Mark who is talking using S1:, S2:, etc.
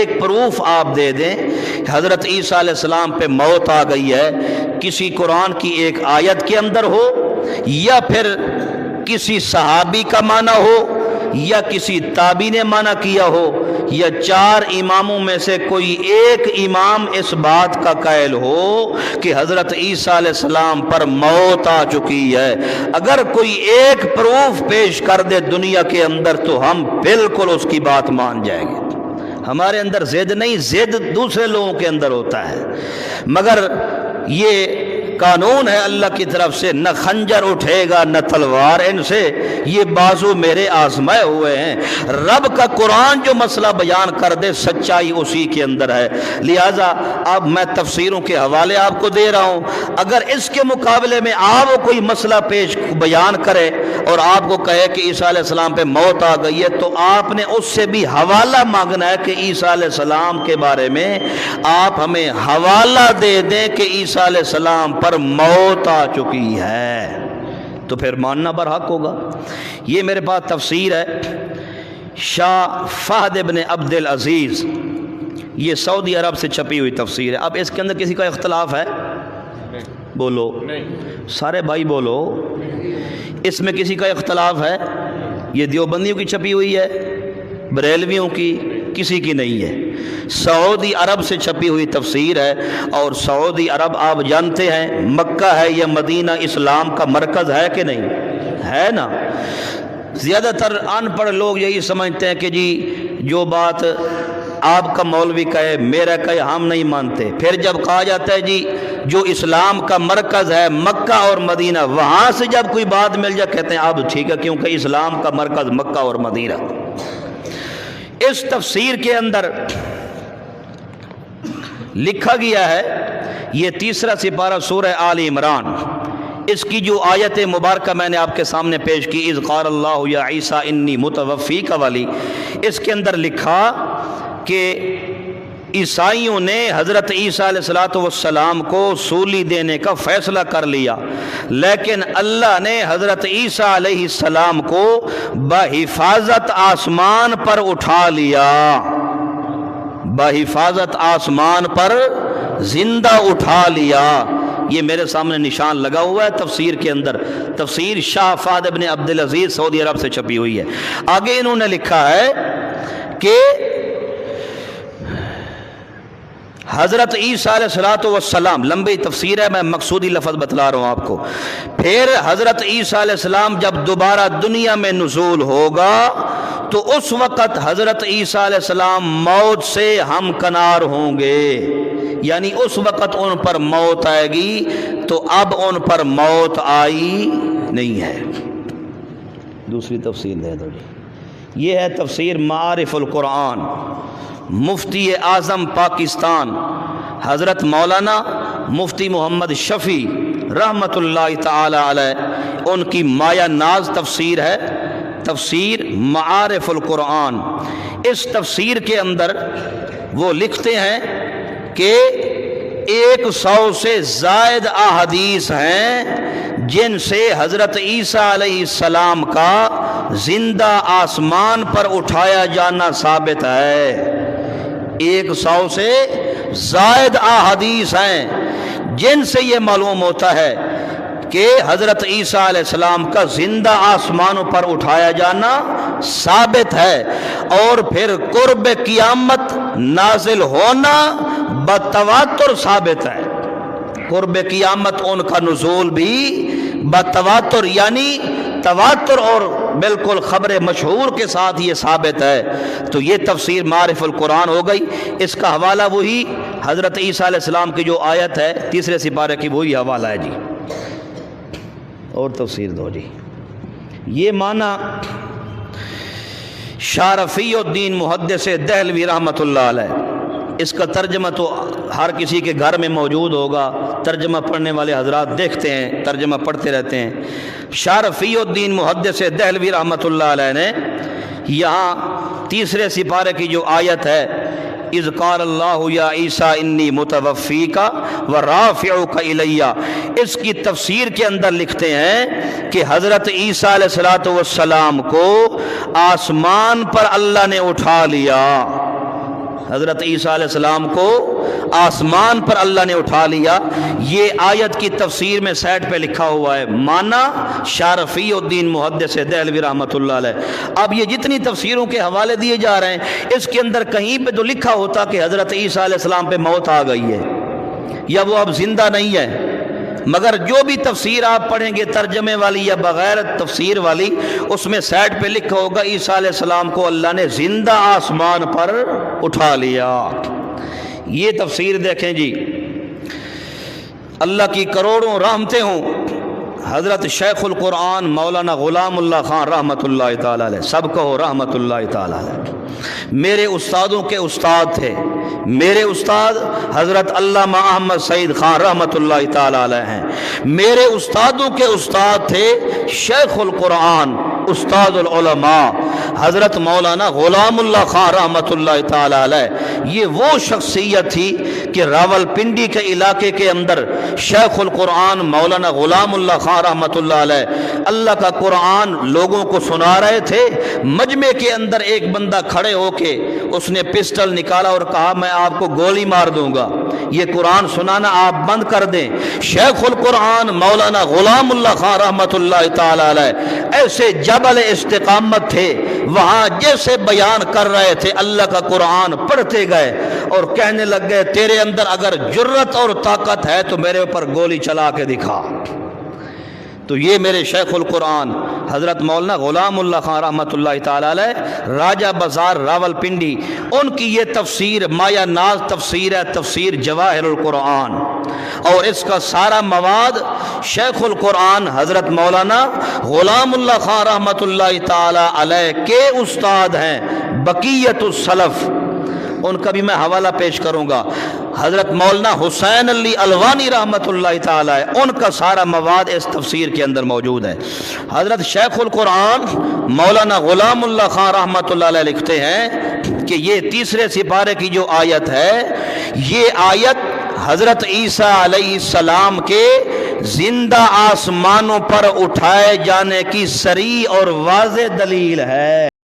S1: ایک پروف آپ دے دیں کہ حضرت عیسیٰ علیہ السلام پہ موت آ گئی ہے، کسی قرآن کی ایک آیت کے اندر ہو، یا پھر کسی صحابی کا معنی ہو، یا کسی تابعی نے معنی کیا ہو، یا چار اماموں میں سے کوئی ایک امام اس بات کا قائل ہو کہ حضرت عیسیٰ علیہ السلام پر موت آ چکی ہے، اگر کوئی ایک پروف پیش کر دے دنیا کے اندر تو ہم بالکل اس کی بات مان جائیں گے۔ ہمارے اندر ضد نہیں، ضد دوسرے لوگوں کے اندر ہوتا ہے، مگر یہ قانون ہے اللہ کی طرف سے، نہ خنجر اٹھے گا نہ تلوار ان سے، یہ بازو میرے آزمائے ہوئے ہیں۔ رب کا قرآن جو مسئلہ بیان کر دے سچائی اسی کے اندر ہے۔ لہٰذا اب میں تفسیروں کے حوالے آپ کو دے رہا ہوں، اگر اس کے مقابلے میں آپ کوئی مسئلہ بیان کرے اور آپ کو کہے کہ عیسیٰ علیہ السلام پہ موت آ گئی ہے، تو آپ نے اس سے بھی حوالہ مانگنا ہے کہ عیسیٰ علیہ السلام کے بارے میں آپ ہمیں حوالہ دے دیں کہ عیسیٰ علیہ السلام پر موت آ چکی ہے، تو پھر ماننا برحق ہوگا۔ یہ میرے پاس تفسیر ہے شاہ فہد ابن عبد العزیز، یہ سعودی عرب سے چھپی ہوئی تفسیر ہے۔ اب اس کے اندر کسی کا اختلاف ہے؟ بولو سارے بھائی بولو، اس میں کسی کا اختلاف ہے؟ یہ دیوبندیوں کی چھپی ہوئی ہے، بریلویوں کی، کسی کی نہیں ہے، سعودی عرب سے چھپی ہوئی تفسیر ہے۔ اور سعودی عرب آپ جانتے ہیں مکہ ہے یا مدینہ اسلام کا مرکز ہے کہ نہیں ہے نا؟ زیادہ تر ان پڑھ لوگ یہی سمجھتے ہیں کہ جی جو بات آپ کا مولوی کہے میرا کہے ہم نہیں مانتے، پھر جب کہا جاتا ہے جی جو اسلام کا مرکز ہے مکہ اور مدینہ، وہاں سے جب کوئی بات مل جائے کہتے ہیں اب ٹھیک ہے کیونکہ اسلام کا مرکز مکہ اور مدینہ۔ اس تفسیر کے اندر لکھا گیا ہے، یہ تیسرا سپارہ سورہ آل عمران، اس کی جو آیت مبارکہ میں نے آپ کے سامنے پیش کی، اذ قال اللہ یا عیسیٰ انی متوفیک والی، اس کے اندر لکھا کہ عیسائیوں نے حضرت عیسیٰ علیہ السلام کو سولی دینے کا فیصلہ کر لیا، لیکن اللہ نے حضرت عیسیٰ علیہ السلام کو بحفاظت آسمان پر اٹھا لیا، بحفاظت آسمان پر زندہ اٹھا لیا۔ یہ میرے سامنے نشان لگا ہوا ہے تفسیر کے اندر، تفسیر شاہ فہد ابن عبد العزیز سعودی عرب سے چھپی ہوئی ہے۔ آگے انہوں نے لکھا ہے کہ حضرت عیسیٰ علیہ السلام، لمبی تفسیر ہے میں مقصودی لفظ بتلا رہا ہوں آپ کو، پھر حضرت عیسیٰ علیہ السلام جب دوبارہ دنیا میں نزول ہوگا تو اس وقت حضرت عیسیٰ علیہ السلام موت سے ہمکنار ہوں گے، یعنی اس وقت ان پر موت آئے گی، تو اب ان پر موت آئی نہیں ہے۔ دوسری تفسیر دے دو جی، یہ ہے تفسیر معارف القرآن، مفتی اعظم پاکستان حضرت مولانا مفتی محمد شفیع رحمۃ اللہ تعالی علیہ، ان کی مایہ ناز تفسیر ہے، تفسیر معارف القرآن۔ اس تفسیر کے اندر وہ لکھتے ہیں کہ 100 سے زائد احادیث ہیں جن سے حضرت عیسیٰ علیہ السلام کا زندہ آسمان پر اٹھایا جانا ثابت ہے۔ 100 سے زائد احادیث ہیں جن سے یہ معلوم ہوتا ہے کہ حضرت عیسیٰ علیہ السلام کا زندہ آسمانوں پر اٹھایا جانا ثابت ہے، اور پھر قرب قیامت نازل ہونا بتواتر ثابت ہے۔ قرب قیامت ان کا نزول بھی بتواتر، یعنی تواتر اور بالکل خبر مشہور کے ساتھ یہ ثابت ہے۔ تو یہ تفسیر معارف القرآن ہو گئی، اس کا حوالہ وہی حضرت عیسیٰ علیہ السلام کی جو آیت ہے تیسرے سپارے کی، وہی حوالہ ہے جی۔ اور تفسیر دو جی۔ یہ معنی شاہ رفیع الدین محدث دہلوی رحمۃ اللہ علیہ، اس کا ترجمہ تو ہر کسی کے گھر میں موجود ہوگا، ترجمہ پڑھنے والے حضرات دیکھتے ہیں، ترجمہ پڑھتے رہتے ہیں۔ شاہ رفیع الدین محدث دہلوی رحمۃ اللہ علیہ نے یہاں تیسرے سپارے کی جو آیت ہے، اذ قال اللہ یا عیسیٰ انی متوفیک ورافعک الی، اس کی تفسیر کے اندر لکھتے ہیں کہ حضرت عیسیٰ علیہ السلام کو آسمان پر اللہ نے اٹھا لیا، حضرت عیسیٰ علیہ السلام کو آسمان پر اللہ نے اٹھا لیا. یہ آیت کی تفسیر میں سائٹ پہ لکھا ہوا ہے، مانا شاہ رفیع الدین محدث دہلوی رحمۃ اللہ علیہ. اب یہ جتنی تفسیروں کے حوالے دیے جا رہے ہیں، اس کے اندر کہیں پہ تو لکھا ہوتا کہ حضرت عیسیٰ علیہ السلام پہ موت آ گئی ہے یا وہ اب زندہ نہیں ہے، مگر جو بھی تفسیر آپ پڑھیں گے ترجمے والی یا بغیر تفسیر والی، اس میں سائٹ پہ لکھا ہوگا عیسیٰ علیہ السلام کو اللہ نے زندہ آسمان پر اٹھا لیا. یہ تفسیر دیکھیں جی، اللہ کی کروڑوں رحمتیں ہوں حضرت شیخ القرآن مولانا غلام اللہ خان رحمۃ اللہ تعالی علیہ، سب کہو رحمۃ اللہ تعالی علیہ. میرے استادوں کے استاد تھے، میرے استاد حضرت علامہ احمد سعید خان رحمۃ اللہ تعالی علیہ ہیں. میرے استادوں کے استاد تھے شیخ القرآن استاد العلماء حضرت مولانا غلام اللہ خان رحمۃ اللہ تعالی علیہ. یہ وہ شخصیت تھی کہ راول پنڈی کے علاقے کے اندر شیخ القرآن مولانا غلام اللہ خان رحمۃ اللہ علیہ اللہ کا قرآن لوگوں کو سنا رہے تھے. مجمع کے اندر ایک بندہ کھڑے ہو کے اس نے پسٹل نکالا اور کہا میں آپ کو گولی مار دوں گا، یہ قرآن سنانا آپ بند کر دیں. شیخ القرآن مولانا غلام اللہ خان رحمۃ اللہ تعالی علیہ ایسے جبل استقامت تھے، وہاں جیسے بیان کر رہے تھے اللہ کا قرآن پڑھتے گئے اور کہنے لگ گئے تیرے اندر اگر جرت اور طاقت ہے تو میرے اوپر گولی چلا کے دکھا. تو یہ میرے شیخ القرآن حضرت مولانا غلام اللہ خان رحمۃ اللہ تعالی علیہ راجہ بازار راول پنڈی، ان کی یہ تفسیر مایا ناز تفسیر ہے، تفسیر جواہر القرآن، اور اس کا سارا مواد شیخ القرآن حضرت مولانا غلام اللہ خان رحمۃ اللہ تعالی علیہ کے استاد ہیں بقیت السلف. ان کا بھی میں حوالہ پیش کروں گا. حضرت مولانا حسین علی الوانی رحمۃ اللہ تعالی، ان کا سارا مواد اس تفسیر کے اندر موجود ہے. حضرت شیخ القرآن مولانا غلام اللہ خان رحمۃ اللہ علیہ لکھتے ہیں کہ یہ تیسرے سپارے کی جو آیت ہے، یہ آیت حضرت عیسیٰ علیہ السلام کے زندہ آسمانوں پر اٹھائے جانے کی صریح اور واضح دلیل ہے.